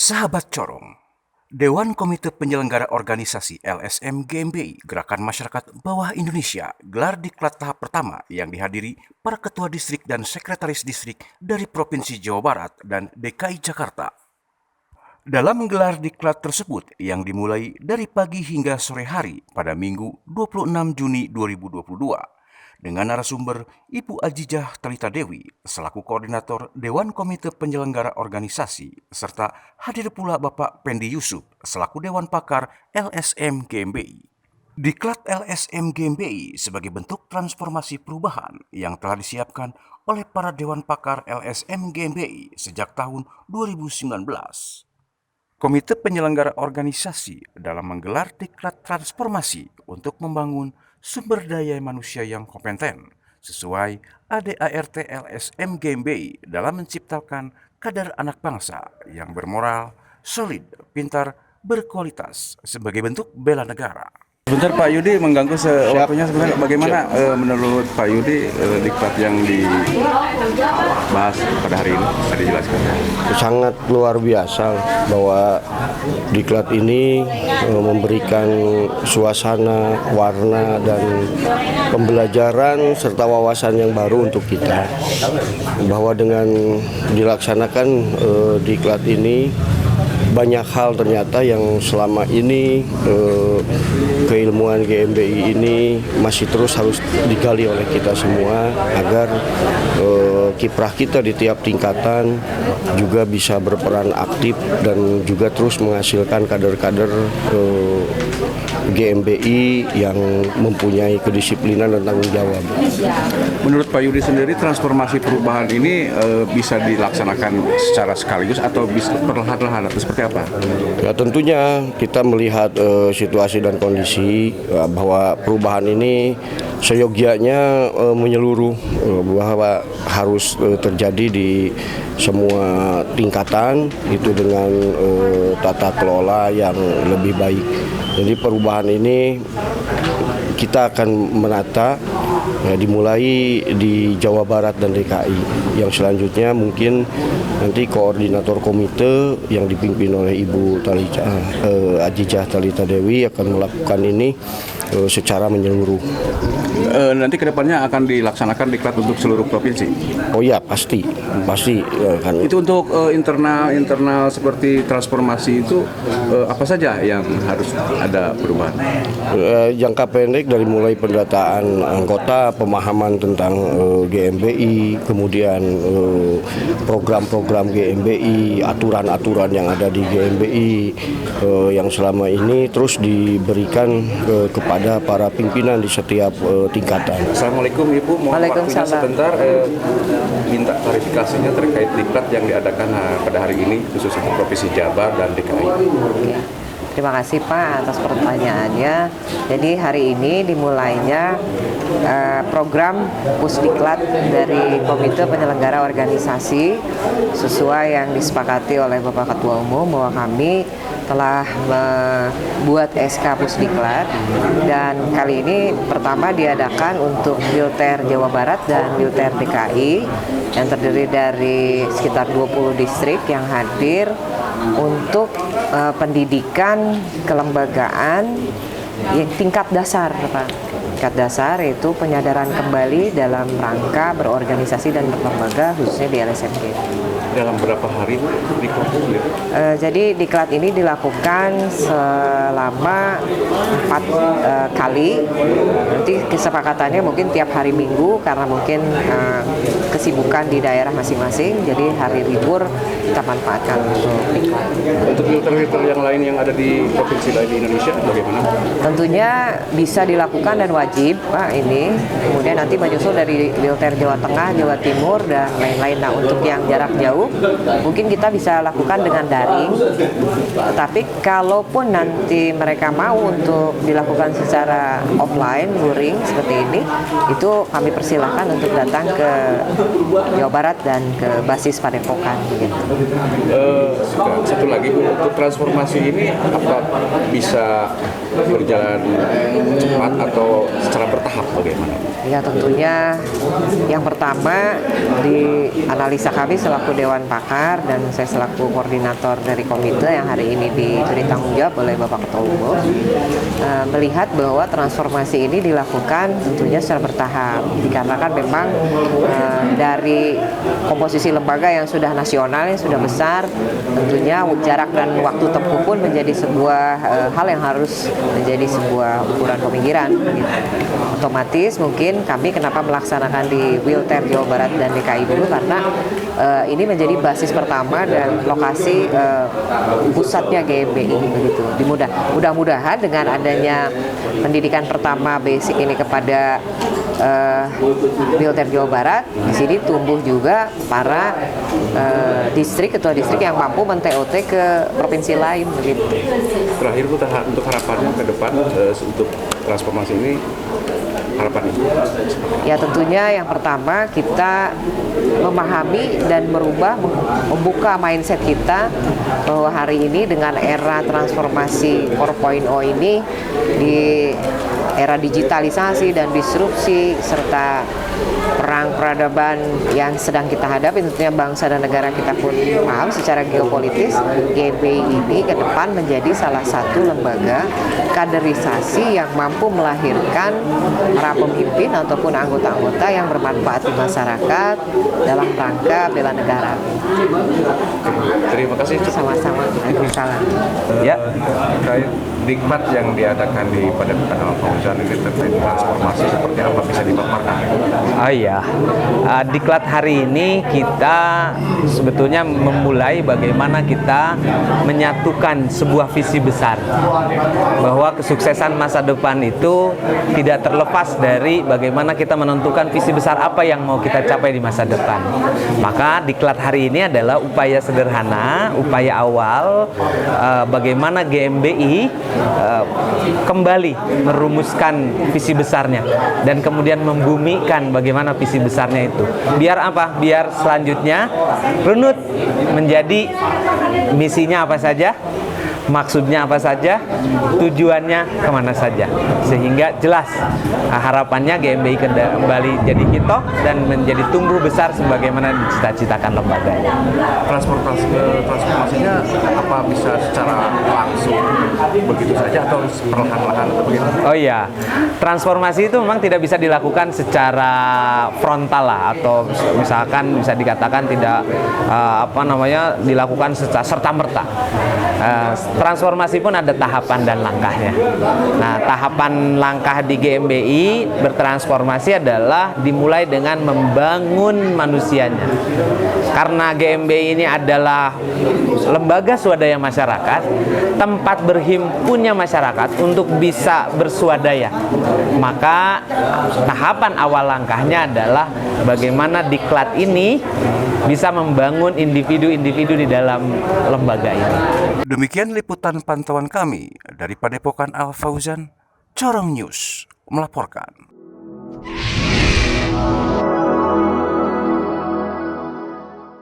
Sahabat Corong, Dewan Komite Penyelenggara Organisasi LSM GMBI Gerakan Masyarakat Bawah Indonesia gelar diklat tahap pertama yang dihadiri para ketua distrik dan sekretaris distrik dari Provinsi Jawa Barat dan DKI Jakarta. Dalam gelar diklat tersebut yang dimulai dari pagi hingga sore hari pada Minggu 26 Juni 2022, dengan narasumber Ibu Ajijah Talita Dewi selaku Koordinator Dewan Komite Penyelenggara Organisasi, serta hadir pula Bapak Pendi Yusuf selaku Dewan Pakar LSM GMBI. Diklat LSM GMBI sebagai bentuk transformasi perubahan yang telah disiapkan oleh para Dewan Pakar LSM GMBI sejak tahun 2019. Komite Penyelenggara Organisasi dalam menggelar diklat transformasi untuk membangun sumber daya manusia yang kompeten sesuai ADART LSM GMBI dalam menciptakan kader anak bangsa yang bermoral, solid, pintar, berkualitas sebagai bentuk bela negara. Sebentar Pak Yudi mengganggu waktunya sebenarnya. Bagaimana menurut Pak Yudi diklat yang dibahas pada hari ini? Bisa dijelaskan? Sangat luar biasa bahwa diklat ini memberikan suasana, warna, dan pembelajaran serta wawasan yang baru untuk kita. Bahwa dengan dilaksanakan diklat ini, banyak hal ternyata yang selama ini keilmuan GMBI ini masih terus harus digali oleh kita semua agar kiprah kita di tiap tingkatan juga bisa berperan aktif dan juga terus menghasilkan kader-kader GMBI yang mempunyai kedisiplinan dan tanggung jawab. Menurut Pak Yudi sendiri, transformasi perubahan ini bisa dilaksanakan secara sekaligus atau bisa perlahan-lahan atau seperti apa? Ya, tentunya kita melihat situasi dan kondisi bahwa perubahan ini seyogianya menyeluruh, bahwa harus terjadi di semua tingkatan itu dengan tata kelola yang lebih baik. Jadi perubahan ini kita akan menata dimulai di Jawa Barat dan DKI. Yang selanjutnya mungkin nanti koordinator komite yang dipimpin oleh Ibu Ajijah Talita Dewi akan melakukan ini secara menyeluruh. Nanti kedepannya akan dilaksanakan diklat untuk seluruh provinsi? Oh ya, pasti kan. Itu untuk internal seperti transformasi itu apa saja yang harus ada perubahan? Jangka pendek dari mulai pendataan anggota, pemahaman tentang GMBI, kemudian program-program GMBI, aturan-aturan yang ada di GMBI yang selama ini terus diberikan kepada para pimpinan di setiap tingkatan. Assalamualaikum Ibu, mohon waktunya sebentar, minta klarifikasinya terkait diklat yang diadakan pada hari ini khusus untuk Provinsi Jabar dan DKI. Terima kasih Pak atas pertanyaannya. Jadi hari ini dimulainya program Pusdiklat dari Komite Penyelenggara Organisasi sesuai yang disepakati oleh Bapak Ketua Umum bahwa kami telah membuat SK Pusdiklat, dan kali ini pertama diadakan untuk Bilter Jawa Barat dan Bilter DKI yang terdiri dari sekitar 20 distrik yang hadir untuk pendidikan kelembagaan yang tingkat dasar, Pak. Tingkat dasar itu penyadaran kembali dalam rangka berorganisasi dan berlembaga khususnya di LSMG. Dalam berapa hari diklat? Jadi diklat ini dilakukan selama 4 kali. Nanti kesepakatannya mungkin tiap hari Minggu karena mungkin kesibukan di daerah masing-masing. Jadi hari libur kita manfaatkan untuk diklat. Untuk filter-filter yang lain yang ada di provinsi lain di Indonesia bagaimana? Tentunya bisa dilakukan dan wajib Pak ini. Kemudian nanti menyusul dari Bilter Jawa Tengah, Jawa Timur dan lain-lain. Nah, untuk yang jarak jauh mungkin kita bisa lakukan dengan daring, tapi kalaupun nanti mereka mau untuk dilakukan secara offline, luring seperti ini, itu kami persilahkan untuk datang ke Jawa Barat dan ke basis Padepokan. Gitu. Satu lagi Bu, untuk transformasi ini apa bisa berjalan cepat atau secara bertahap bagaimana? Ya tentunya yang pertama di analisa kami selaku Dewan Pakar dan saya selaku koordinator dari komite yang hari ini diberi tanggung jawab oleh Bapak Ketua Umum, melihat bahwa transformasi ini dilakukan tentunya secara bertahap dikarenakan memang dari komposisi lembaga yang sudah nasional, yang sudah besar, tentunya jarak dan waktu tempuh pun menjadi sebuah hal yang harus menjadi sebuah ukuran pemikiran gitu. Otomatis mungkin kami kenapa melaksanakan di Wilter Jawa Barat dan DKI dulu karena ini menjadi basis pertama dan lokasi pusatnya GMBI begitu. Mudah-mudahan dengan adanya pendidikan pertama basic ini kepada Wilter Jawa Barat, di sini tumbuh juga para ketua distrik yang mampu men-TOT ke provinsi lain begitu. Terakhir Bu, untuk harapannya ke depan untuk transformasi ini, harapan Ibu? Ya tentunya yang pertama kita memahami dan membuka mindset kita bahwa hari ini dengan era transformasi 4.0 ini di era digitalisasi dan disrupsi serta perang peradaban yang sedang kita hadapi, tentunya bangsa dan negara kita pun paham secara geopolitis, GMBI ini ke depan menjadi salah satu lembaga kaderisasi yang mampu melahirkan para pemimpin ataupun anggota-anggota yang bermanfaat di masyarakat dalam rangka bela negara. Terima kasih. Sama-sama. Waalaikumsalam. Ya, terkait dikmat yang diadakan di Padepokan Al-Fauzan ini terkait transformasi seperti apa, bisa dipaparkan? Oh iya, diklat hari ini kita sebetulnya memulai bagaimana kita menyatukan sebuah visi besar, bahwa kesuksesan masa depan itu tidak terlepas dari bagaimana kita menentukan visi besar apa yang mau kita capai di masa depan. Maka diklat hari ini adalah upaya sederhana, upaya awal bagaimana GMBI kembali merumuskan visi besarnya dan kemudian membumikan bagaimana visi besarnya itu. Biar apa? Biar selanjutnya runut menjadi misinya apa saja, maksudnya apa saja, tujuannya kemana saja, sehingga jelas harapannya GMBI kembali jadi kitok dan menjadi tumbuh besar sebagaimana dicita-citakan lembaganya. Transformasinya apa bisa secara langsung begitu saja atau perlahan-lahan atau bagaimana? Oh iya, transformasi itu memang tidak bisa dilakukan secara frontal lah, atau misalkan bisa dikatakan tidak dilakukan secara serta-merta. Transformasi pun ada tahapan dan langkahnya. Nah, tahapan langkah di GMBI bertransformasi adalah dimulai dengan membangun manusianya. Karena GMBI ini adalah lembaga swadaya masyarakat, tempat berhimpunnya masyarakat untuk bisa berswadaya. Maka tahapan awal langkahnya adalah bagaimana diklat ini bisa membangun individu-individu di dalam lembaga ini. Demikian liputan pantauan kami dari Padepokan Al-Fauzan, Corong News melaporkan.